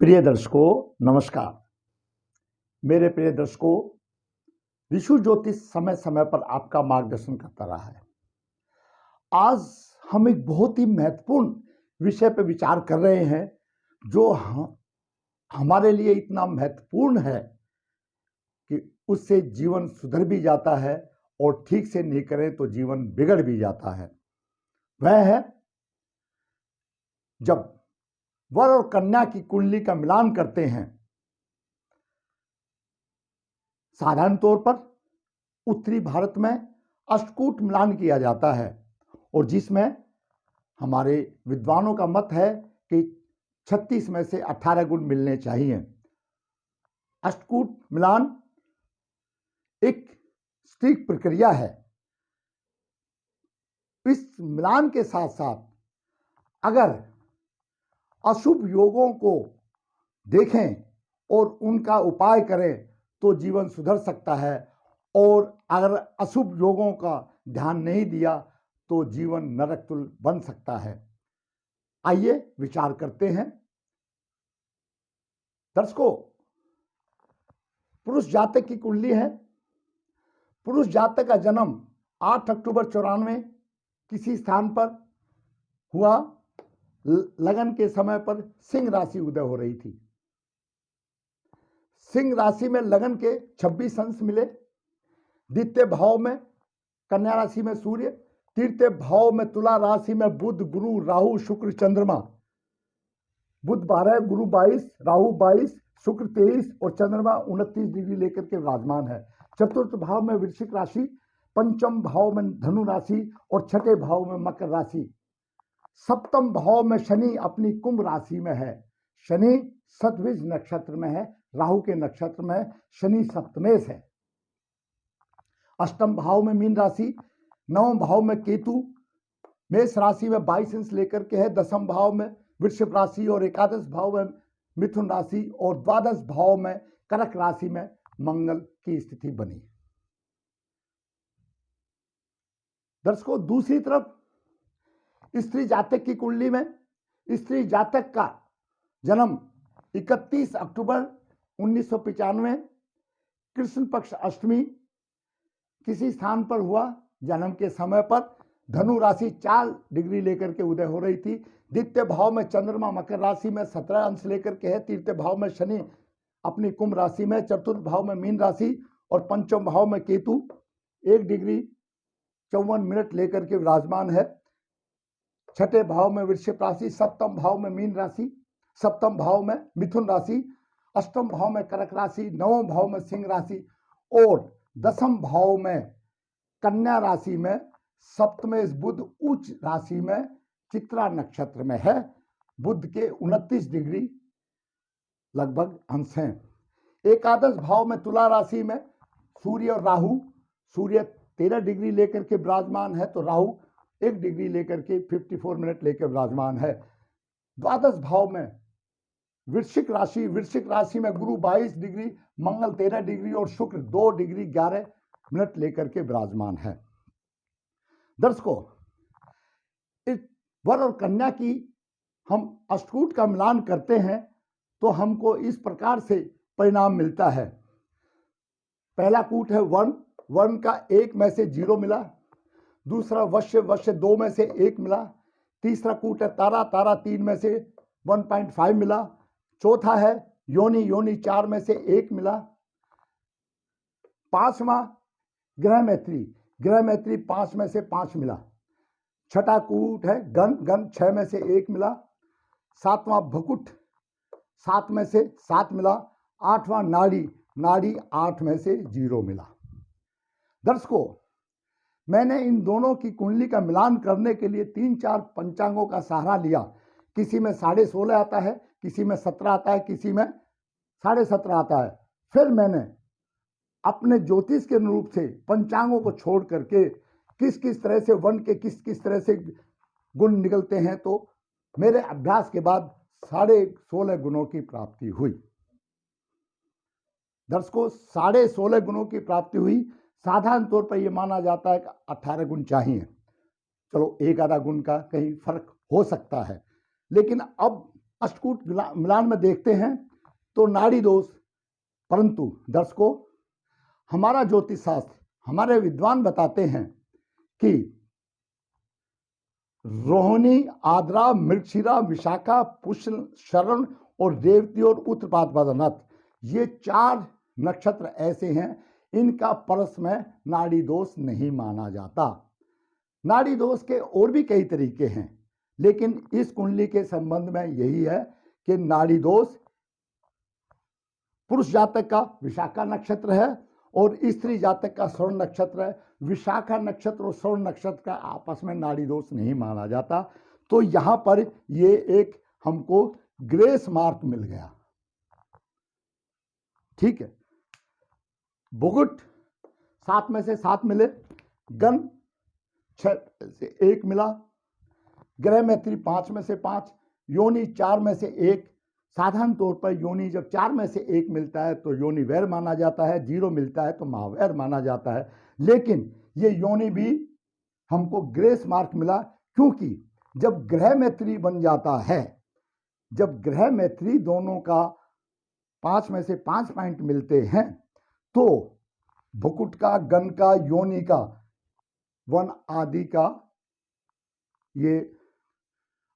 प्रिय दर्शकों, नमस्कार। मेरे प्रिय दर्शकों, ऋषु ज्योतिष समय समय पर आपका मार्गदर्शन करता रहा है। आज हम एक बहुत ही महत्वपूर्ण विषय पर विचार कर रहे हैं जो हमारे लिए इतना महत्वपूर्ण है कि उससे जीवन सुधर भी जाता है और ठीक से नहीं करें तो जीवन बिगड़ भी जाता है। वह है जब वर और कन्या की कुंडली का मिलान करते हैं। साधारण तौर पर उत्तरी भारत में अष्टकूट मिलान किया जाता है और जिसमें हमारे विद्वानों का मत है कि 36 में से 18 गुण मिलने चाहिए। अष्टकूट मिलान एक सटीक प्रक्रिया है। इस मिलान के साथ साथ अगर अशुभ योगों को देखें और उनका उपाय करें तो जीवन सुधर सकता है, और अगर अशुभ योगों का ध्यान नहीं दिया तो जीवन नरक तुल्य बन सकता है। आइए विचार करते हैं। दर्शकों, पुरुष जातक की कुंडली है। पुरुष जातक का जन्म 8 अक्टूबर 94 किसी स्थान पर हुआ। लगन के समय पर सिंह राशि उदय हो रही थी। सिंह राशि में लगन के 26 अंश मिले। द्वितीय भाव में कन्या राशि में सूर्य, तृतीय भाव में तुला राशि में बुध, गुरु, राहु, शुक्र, चंद्रमा। बुध 12, गुरु 22, राहु 22, शुक्र 23 और चंद्रमा 29 डिग्री लेकर के विराजमान है। चतुर्थ भाव में वृश्चिक राशि, पंचम भाव में धनु राशि और छठे भाव में मकर राशि। सप्तम भाव में शनि अपनी कुंभ राशि में है। शनि सतविज नक्षत्र में है, राहु के नक्षत्र में है। शनि सप्तमेश है। अष्टम भाव में मीन राशि, नवम भाव में केतु मेष राशि में 22 अंश लेकर के है। दसम भाव में वृषभ राशि और एकादश भाव में मिथुन राशि और द्वादश भाव में कर्क राशि में मंगल की स्थिति बनी। दर्शकों, दूसरी तरफ स्त्री जातक की कुंडली में स्त्री जातक का जन्म 31 अक्टूबर 1995 कृष्ण पक्ष अष्टमी किसी स्थान पर हुआ। जन्म के समय पर धनु राशि 4 डिग्री लेकर के उदय हो रही थी। द्वितीय भाव में चंद्रमा मकर राशि में 17 अंश लेकर के है। तृतीय भाव में शनि अपनी कुंभ राशि में, चतुर्थ भाव में मीन राशि और पंचम भाव में केतु 1 डिग्री 54 मिनट लेकर के विराजमान है। छठे भाव में वृश्चिक राशि, सप्तम भाव में मीन राशि, सप्तम भाव में मिथुन राशि, अष्टम भाव में कर्क राशि, नवम भाव में सिंह राशि और दसम भाव में कन्या राशि में सप्तमेश बुध उच्च राशि में चित्रा नक्षत्र में है। बुध के 29 डिग्री लगभग अंश हैं। एकादश भाव में तुला राशि में सूर्य और राहु। सूर्य 13 डिग्री लेकर के विराजमान है तो राहु 1 डिग्री लेकर के 54 मिनट लेकर विराजमान है। द्वादश भाव में वृश्चिक राशि में गुरु 22 डिग्री, मंगल 13 डिग्री और शुक्र 2 डिग्री 11 मिनट लेकर के विराजमान है। दर्शकों, इस वर और कन्या की हम अष्टकूट का मिलान करते हैं तो हमको इस प्रकार से परिणाम मिलता है। पहला कूट है वर्ण, वर्ण का 1 में से 0 मिला। दूसरा वश्य, वश्य 2 में से 1 मिला। तीसरा कूट है तारा, तारा 3 में से 1.5 मिला। चौथा है योनि, योनि 4 में से 1 मिला। पांचवा ग्रह मैत्री, ग्रह मैत्री 5 में से 5 मिला। छठा कूट है गण, गण 6 में से 1 मिला। सातवां भकुट 7 में से 7 मिला। आठवां नाड़ी, नाड़ी 8 में से 0 मिला। दर्शकों, मैंने इन दोनों की कुंडली का मिलान करने के लिए 3-4 पंचांगों का सहारा लिया। किसी में 16.5 आता है, किसी में 17 आता है, किसी में 17.5 आता है। फिर मैंने अपने ज्योतिष के अनुरूप से पंचांगों को छोड़ करके किस किस तरह से वर्ण के किस किस तरह से गुण निकलते हैं तो मेरे अभ्यास के बाद 16.5 गुणों की प्राप्ति हुई। दर्शकों, 16.5 गुणों की प्राप्ति हुई। साधारण तौर पर यह माना जाता है कि 18 गुण चाहिए। चलो, एक आधा गुण का कहीं फर्क हो सकता है, लेकिन अब अष्टकूट मिलान में देखते हैं तो नाड़ी दोष, परंतु दर्शकों हमारा ज्योतिष शास्त्र, हमारे विद्वान बताते हैं कि रोहिणी, आद्रा, मृगशिरा, विशाखा, पुष्य, शरण और रेवती और उत्तरभाद्र नक्षत्र, ये 4 नक्षत्र ऐसे हैं इनका परस में नाड़ी दोष नहीं माना जाता। नाड़ी दोष के और भी कई तरीके हैं, लेकिन इस कुंडली के संबंध में यही है कि नाड़ी दोष पुरुष जातक का विशाखा नक्षत्र है और स्त्री जातक का स्वर्ण नक्षत्र है। विशाखा नक्षत्र और स्वर्ण नक्षत्र का आपस में नाड़ी दोष नहीं माना जाता। तो यहां पर ये एक हमको ग्रेस मार्क मिल गया। ठीक है, भुगुट 7 में से 7 मिले, गण 6 से 1 मिला, ग्रह मैत्री 5 में से 5, योनि 4 में से 1। साधारण तौर पर योनि जब 4 में से 1 मिलता है तो योनि वैर माना जाता है, 0 मिलता है तो महावैर माना जाता है। लेकिन ये योनि भी हमको ग्रेस मार्क मिला, क्योंकि जब ग्रह मैत्री बन जाता है, जब ग्रह मैत्री दोनों का 5 में से 5 पॉइंट मिलते हैं तो भुकुट का, गण का, योनि का, वन आदि का ये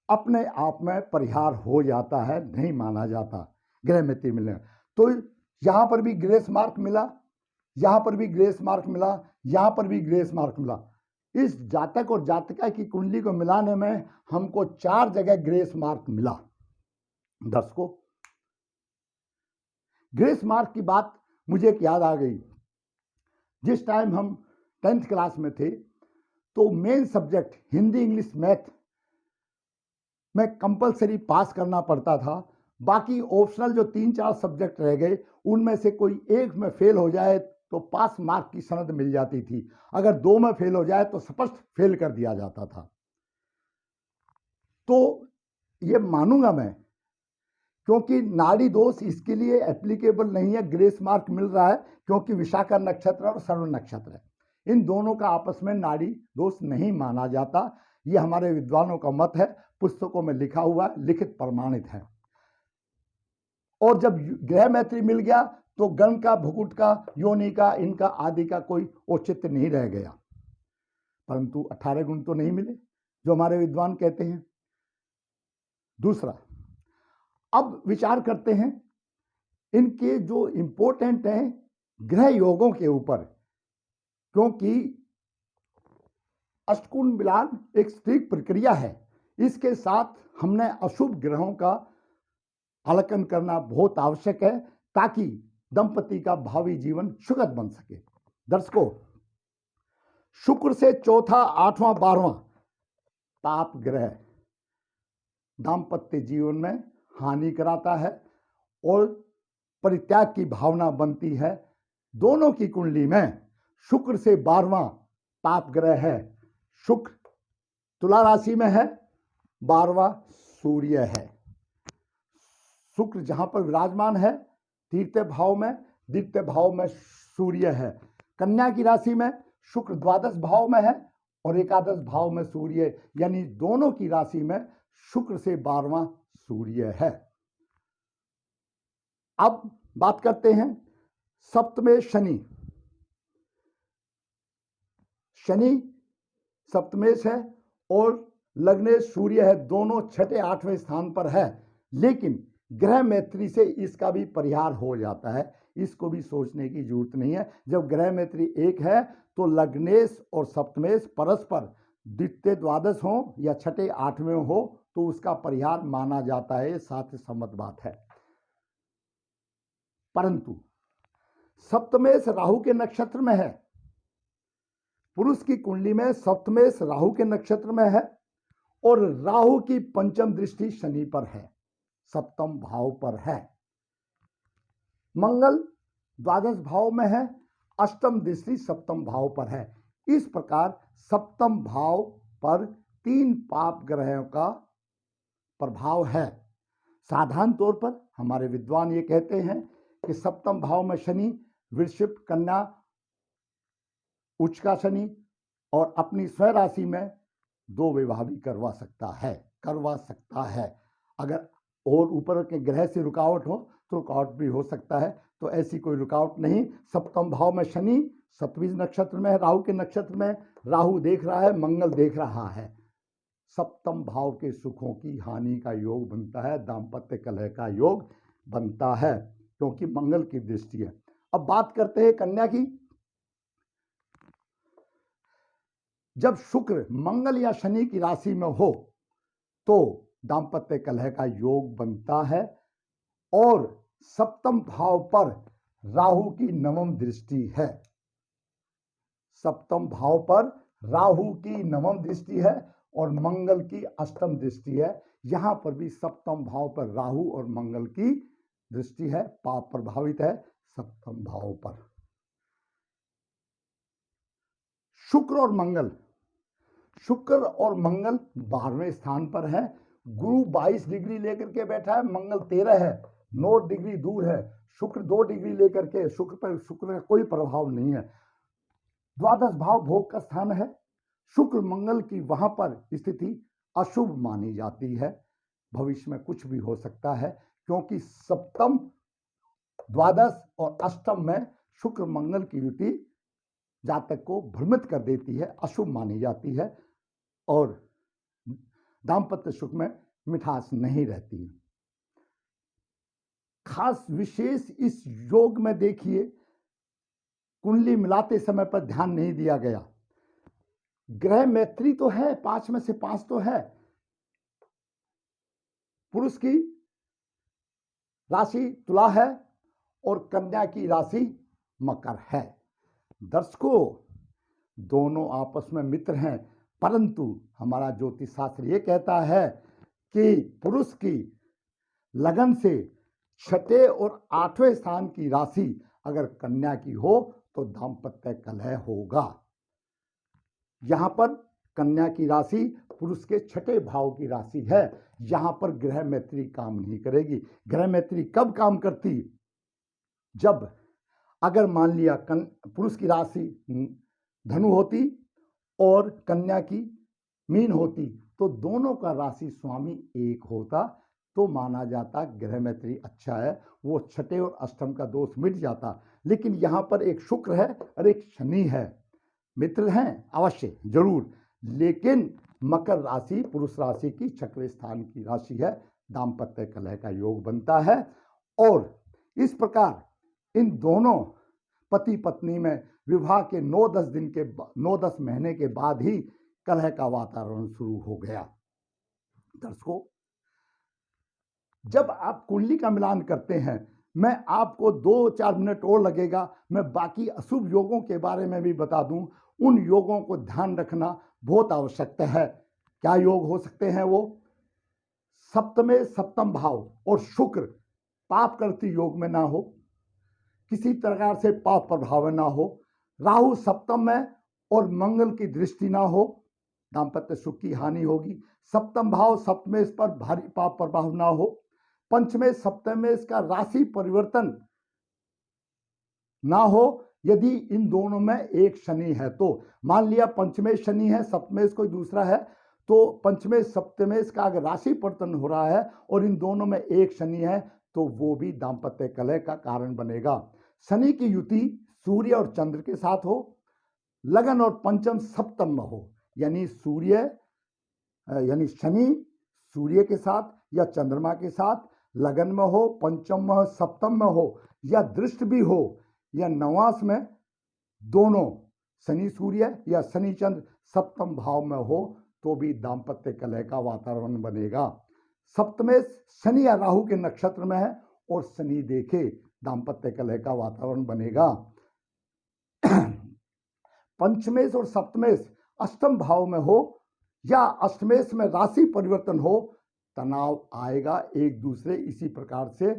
अपने आप में परिहार हो जाता है, नहीं माना जाता ग्रह मैत्री मिलने। तो यहां पर भी ग्रेस मार्क मिला, यहां पर भी ग्रेस मार्क मिला, यहां पर भी ग्रेस मार्क मिला। इस जातक और जातिका की कुंडली को मिलाने में हमको 4 जगह ग्रेस मार्क मिला। दर्शकों, ग्रेस मार्क की बात मुझे एक याद आ गई। जिस टाइम हम 10th क्लास में थे तो main subject Hindi, English, math में कंपलसरी पास करना पड़ता था। बाकी ऑप्शनल जो 3-4 सब्जेक्ट रह गए उनमें से कोई एक में फेल हो जाए तो पास मार्क की सनद मिल जाती थी। अगर 2 में फेल हो जाए तो स्पष्ट फेल कर दिया जाता था। तो ये मानूंगा मैं, क्योंकि नाड़ी दोष इसके लिए एप्लीकेबल नहीं है। ग्रेस मार्क मिल रहा है क्योंकि विशाखा नक्षत्र और श्रवण नक्षत्र है, इन दोनों का आपस में नाड़ी दोष नहीं माना जाता। ये हमारे विद्वानों का मत है, पुस्तकों में लिखा हुआ, लिखित प्रमाणित है। और जब ग्रह मैत्री मिल गया तो गण का, भुकुट का, योनि का, इनका आदि का कोई औचित्य नहीं रह गया। परंतु 18 गुण तो नहीं मिले जो हमारे विद्वान कहते हैं। दूसरा, अब विचार करते हैं इनके जो इंपॉर्टेंट हैं ग्रह योगों के ऊपर, क्योंकि अष्टकुंड मिलान एक स्त्रीक प्रक्रिया है। इसके साथ हमने अशुभ ग्रहों का आकलन करना बहुत आवश्यक है ताकि दंपति का भावी जीवन सुखद बन सके। दर्शकों, शुक्र से चौथा, 8वां, 12वां पाप ग्रह दाम्पत्य जीवन में हानि कराता है और परित्याग की भावना बनती है। दोनों की कुंडली में शुक्र से 12वां पाप ग्रह है। शुक्र तुला राशि में है, 12वां सूर्य है। शुक्र जहां पर विराजमान है तृतीय भाव में, द्वितीय भाव में सूर्य है। कन्या की राशि में शुक्र द्वादश भाव में है और एकादश भाव में सूर्य, यानी दोनों की राशि में शुक्र से 12वां सूर्य है। अब बात करते हैं सप्तमे शनि। शनि सप्तमेश है और लग्नेश सूर्य है, दोनों 6ठे 8वें स्थान पर है। लेकिन ग्रह मैत्री से इसका भी परिहार हो जाता है, इसको भी सोचने की जरूरत नहीं है। जब ग्रह मैत्री एक है तो लग्नेश और सप्तमेश परस्पर द्वितीय द्वादश हो या 6ठे 8वें हो तो उसका परिहार माना जाता है, साथ सम्मत बात है। परंतु सप्तमेश राहु के नक्षत्र में है, पुरुष की कुंडली में सप्तमेश राहु के नक्षत्र में है और राहु की पंचम दृष्टि शनि पर है, सप्तम भाव पर है। मंगल द्वादश भाव में है, अष्टम दृष्टि सप्तम भाव पर है। इस प्रकार सप्तम भाव पर 3 पाप ग्रहों का प्रभाव है। साधारण तौर पर हमारे विद्वान ये कहते हैं कि सप्तम भाव में शनि वृश्चिक, कन्या, उच्च का शनि और अपनी स्वयं राशि में 2 विवाह भी करवा सकता है। अगर और ऊपर के ग्रह से रुकावट हो तो रुकावट भी हो सकता है। तो ऐसी कोई रुकावट नहीं। सप्तम भाव में शनि सप्तमी नक्षत्र में है, राहु के नक्षत्र में, राहु देख रहा है, मंगल देख रहा है। सप्तम भाव के सुखों की हानि का योग बनता है, दाम्पत्य कलह का योग बनता है, क्योंकि मंगल की दृष्टि है। अब बात करते हैं कन्या की। जब शुक्र मंगल या शनि की राशि में हो तो दाम्पत्य कलह का योग बनता है, और सप्तम भाव पर राहु की नवम दृष्टि है। सप्तम भाव पर राहु की नवम दृष्टि है और मंगल की अष्टम दृष्टि है। यहां पर भी सप्तम भाव पर राहु और मंगल की दृष्टि है, पाप प्रभावित है सप्तम भाव पर। शुक्र और मंगल, शुक्र और मंगल 12वें स्थान पर है। गुरु 22 डिग्री लेकर के बैठा है, मंगल 13 है, 9 डिग्री दूर है। शुक्र 2 डिग्री लेकर के, शुक्र का कोई प्रभाव नहीं है। द्वादश भाव भोग का स्थान है। शुक्र मंगल की वहां पर स्थिति अशुभ मानी जाती है। भविष्य में कुछ भी हो सकता है, क्योंकि सप्तम, द्वादश और अष्टम में शुक्र मंगल की युति जातक को भ्रमित कर देती है, अशुभ मानी जाती है, और दाम्पत्य सुख में मिठास नहीं रहती है। खास विशेष इस योग में देखिए, कुंडली मिलाते समय पर ध्यान नहीं दिया गया। ग्रह मैत्री तो है, 5 में से 5 तो है। पुरुष की राशि तुला है और कन्या की राशि मकर है। दर्शकों, दोनों आपस में मित्र हैं, परंतु हमारा ज्योतिष शास्त्र ये कहता है कि पुरुष की लगन से 6ठे और 8वें स्थान की राशि अगर कन्या की हो तो दाम्पत्य कलह होगा। यहां पर कन्या की राशि पुरुष के 6ठे भाव की राशि है। यहां पर ग्रह मैत्री काम नहीं करेगी। ग्रह मैत्री कब काम करती? जब अगर मान लिया पुरुष की राशि धनु होती और कन्या की मीन होती, तो दोनों का राशि स्वामी एक होता, तो माना जाता ग्रह मैत्री अच्छा है, वो 6ठे और अष्टम का दोष मिट जाता। लेकिन यहाँ पर एक शुक्र है और एक शनि है, मित्र हैं अवश्य जरूर, लेकिन मकर राशि पुरुष राशि की 6वें स्थान की राशि है, दाम्पत्य कलह का योग बनता है। और इस प्रकार इन दोनों पति पत्नी में विवाह के 9-10 महीने के बाद ही कलह का वातावरण शुरू हो गया। दर्शकों, जब आप कुंडली का मिलान करते हैं, मैं आपको 2-4 मिनट और लगेगा, मैं बाकी अशुभ योगों के बारे में भी बता दूं। उन योगों को ध्यान रखना बहुत आवश्यक है। क्या योग हो सकते हैं वो? सप्तमे सप्तम भाव और शुक्र पाप करती योग में ना हो, किसी प्रकार से पाप प्रभाव ना हो, राहु सप्तम में और मंगल की दृष्टि ना हो, दाम्पत्य सुख की हानि होगी। सप्तम भाव सप्तमेश पर भारी पाप प्रभाव ना हो, पंचमे सप्तमेश का राशि परिवर्तन ना हो। यदि इन दोनों में एक शनि है तो, मान लिया पंचमेश शनि है, सप्तमेश कोई दूसरा है, तो पंचमेश सप्तमेश का अगर राशि परिवर्तन हो रहा है और इन दोनों में एक शनि है तो वो भी दाम्पत्य कलह का कारण बनेगा। शनि की युति सूर्य और चंद्र के साथ हो, लगन और पंचम सप्तम में हो, यानी शनि सूर्य के साथ या चंद्रमा के साथ लगन में हो, पंचम में हो, सप्तम में हो, या दृष्ट भी हो, या नवांश में, दोनों शनि सूर्य या शनि चंद्र सप्तम भाव में हो तो भी दाम्पत्य कलह का वातावरण बनेगा। सप्तमेश शनि या राहु के नक्षत्र में है और शनि देखे, दाम्पत्य कलह का वातावरण बनेगा। पंचमेश और सप्तमेश अष्टम भाव में हो या अष्टमेश में राशि परिवर्तन हो, तनाव आएगा एक दूसरे। इसी प्रकार से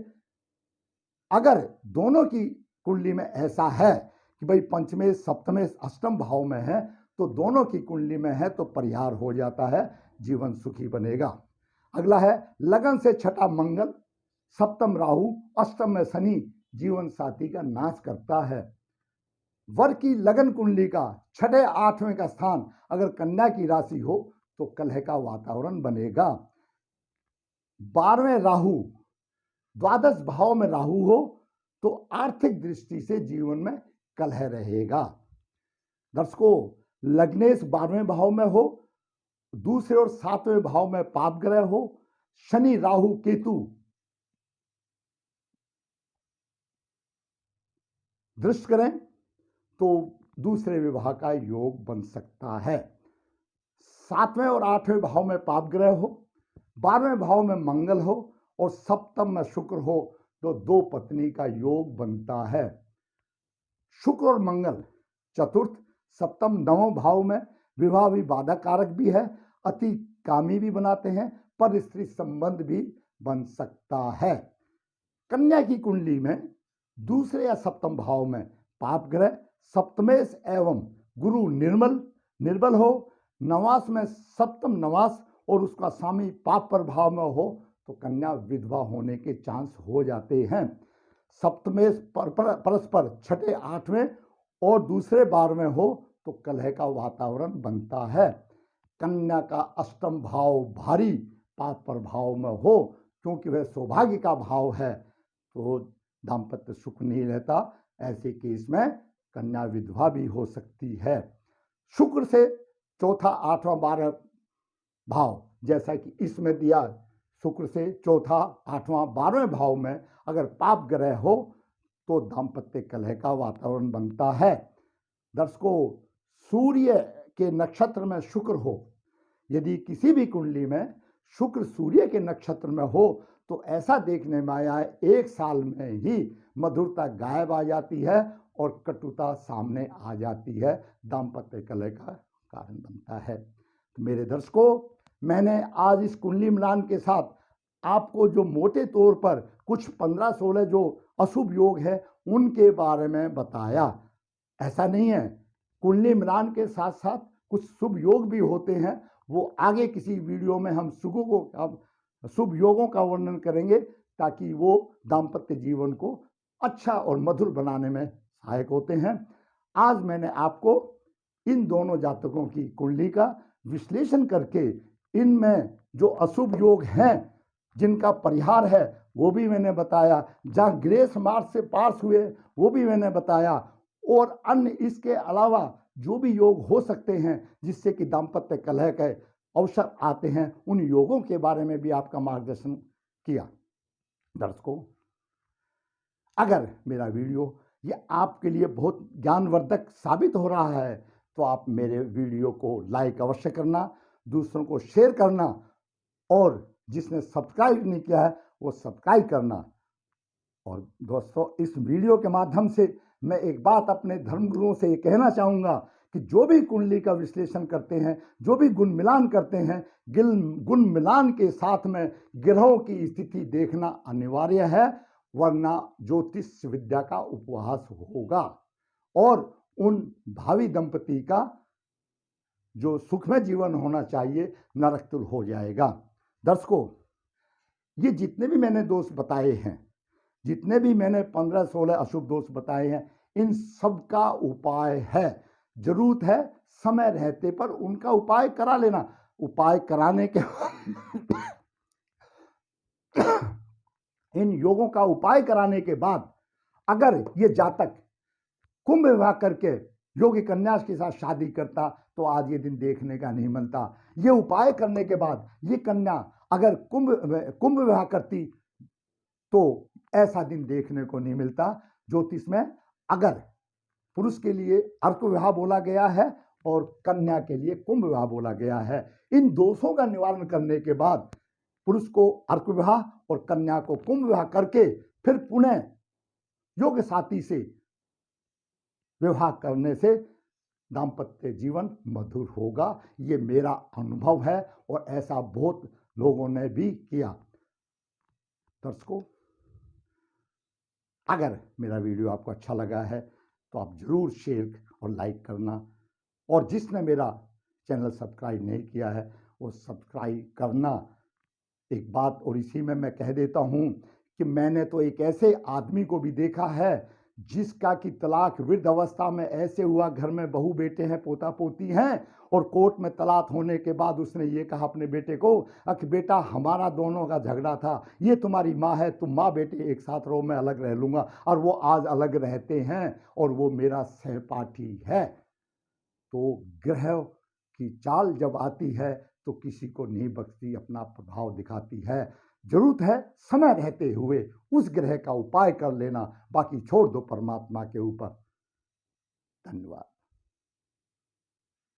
अगर दोनों की कुंडली में ऐसा है कि भाई पंचमेश सप्तमेश अष्टम भाव में है, तो दोनों की कुंडली में है तो परिहार हो जाता है, जीवन सुखी बनेगा। अगला है लगन से 6ठा मंगल, सप्तम राहु, अष्टम में शनि जीवन साथी का नाश करता है। वर की लगन कुंडली का 6ठे 8वें का स्थान अगर कन्या की राशि हो तो कलह का वातावरण बनेगा। 12वें राहु, द्वादश भाव में राहु हो तो आर्थिक दृष्टि से जीवन में कलह रहेगा। दर्शकों, लग्नेश 12वें भाव में हो, दूसरे और 7वें भाव में पाप ग्रह हो, शनि राहु केतु दृष्ट करें तो दूसरे विवाह का योग बन सकता है। 7वें और 8वें भाव में पाप ग्रह हो, 12वें भाव में मंगल हो और सप्तम में शुक्र हो तो दो पत्नी का योग बनता है। शुक्र और मंगल चतुर्थ, सप्तम, नवम भाव में विवाह भी बाधा कारक भी है, अति कामी भी बनाते हैं, पर स्त्री संबंध भी बन सकता है। कन्या की कुंडली में दूसरे या सप्तम भाव में पाप ग्रह, सप्तमेश एवं गुरु निर्बल हो, नवास में सप्तम नवास और उसका स्वामी पाप प्रभाव में हो तो कन्या विधवा होने के चांस हो जाते हैं। सप्तमेश परस्पर छठे 8वें और दूसरे 12वें हो तो कलह का वातावरण बनता है। कन्या का अष्टम भाव भारी पाप प्रभाव में हो, क्योंकि वह सौभाग्य का भाव है तो दाम्पत्य सुख नहीं रहता। ऐसे केस में कन्या विधवा भी हो सकती है। शुक्र से चौथा, 8वां, 12 भाव, जैसा कि इसमें दिया, शुक्र से चौथा, 8वां, 12वें भाव में अगर पाप ग्रह हो तो दाम्पत्य कलह का वातावरण बनता है। दर्शकों, सूर्य के नक्षत्र में शुक्र हो, यदि किसी भी कुंडली में शुक्र सूर्य के नक्षत्र में हो तो ऐसा देखने में आया है 1 साल में ही मधुरता गायब आ जाती है और कटुता सामने आ जाती है, दाम्पत्य कलह का कारण बनता है। तो मेरे दर्शकों, मैंने आज इस कुंडली मिलान के साथ आपको जो मोटे तौर पर कुछ 15-16 जो अशुभ योग है उनके बारे में बताया। ऐसा नहीं है, कुंडली मिलान के साथ साथ कुछ शुभ योग भी होते हैं, वो आगे किसी वीडियो में हम शुभ योगों का वर्णन करेंगे ताकि वो दाम्पत्य जीवन को अच्छा और मधुर बनाने में सहायक होते हैं। आज मैंने आपको इन दोनों जातकों की कुंडली का विश्लेषण करके इनमें जो अशुभ योग हैं जिनका परिहार है वो भी मैंने बताया, जहाँ ग्रेस मार्च से पास हुए वो भी मैंने बताया, और अन्य इसके अलावा जो भी योग हो सकते हैं जिससे कि दाम्पत्य कलह के अवसर आते हैं उन योगों के बारे में भी आपका मार्गदर्शन किया। दर्शकों, अगर मेरा वीडियो ये आपके लिए बहुत ज्ञानवर्धक साबित हो रहा है तो आप मेरे वीडियो को लाइक अवश्य करना, दूसरों को शेयर करना, और जिसने सब्सक्राइब नहीं किया है वो सब्सक्राइब करना। और दोस्तों, इस वीडियो के माध्यम से मैं एक बात अपने धर्मगुरुओं से ये कहना चाहूँगा कि जो भी कुंडली का विश्लेषण करते हैं, जो भी गुण मिलान करते हैं, गुण मिलान के साथ में ग्रहों की स्थिति देखना अनिवार्य है, वरना ज्योतिष विद्या का उपहास होगा और उन भावी दंपति का जो सुखमय जीवन होना चाहिए नरकतुल हो जाएगा। दर्शकों, ये जितने भी मैंने दोष बताए हैं, जितने भी मैंने 15-16 अशुभ दोष बताए हैं, इन सब का उपाय है। जरूरत है समय रहते पर उनका उपाय करा लेना। उपाय कराने के इन योगों का उपाय कराने के बाद अगर ये जातक कुंभ विवाह करके योगी कन्या के साथ शादी करता तो आज ये दिन देखने का नहीं मिलता। ये उपाय करने के बाद ये कन्या अगर कुंभ विवाह करती तो ऐसा दिन देखने को नहीं मिलता। ज्योतिष में अगर पुरुष के लिए अर्क विवाह बोला गया है और कन्या के लिए कुंभ विवाह बोला गया है। इन दोषों का निवारण करने के बाद पुरुष को अर्क विवाह और कन्या को कुंभ विवाह करके फिर पुनः योग्य साथी से विवाह करने से दाम्पत्य जीवन मधुर होगा। ये मेरा अनुभव है और ऐसा बहुत लोगों ने भी किया। दर्शकों, अगर मेरा वीडियो आपको अच्छा लगा है तो आप जरूर शेयर और लाइक करना, और जिसने मेरा चैनल सब्सक्राइब नहीं किया है वो सब्सक्राइब करना। एक बात और इसी में मैं कह देता हूँ कि मैंने तो एक ऐसे आदमी को भी देखा है जिसका कि तलाक वृद्ध अवस्था में ऐसे हुआ, घर में बहू बेटे हैं, पोता पोती हैं, और कोर्ट में तलाक होने के बाद उसने ये कहा अपने बेटे को कि बेटा हमारा दोनों का झगड़ा था, ये तुम्हारी माँ है, तुम माँ बेटे एक साथ रहो, मैं अलग रह लूँगा। और वो आज अलग रहते हैं और वो मेरा सहपाठी है। तो ग्रह की चाल जब आती है तो किसी को नहीं बख्शती, अपना प्रभाव दिखाती है। जरूरत है समय रहते हुए उस ग्रह का उपाय कर लेना, बाकी छोड़ दो परमात्मा के ऊपर। धन्यवाद।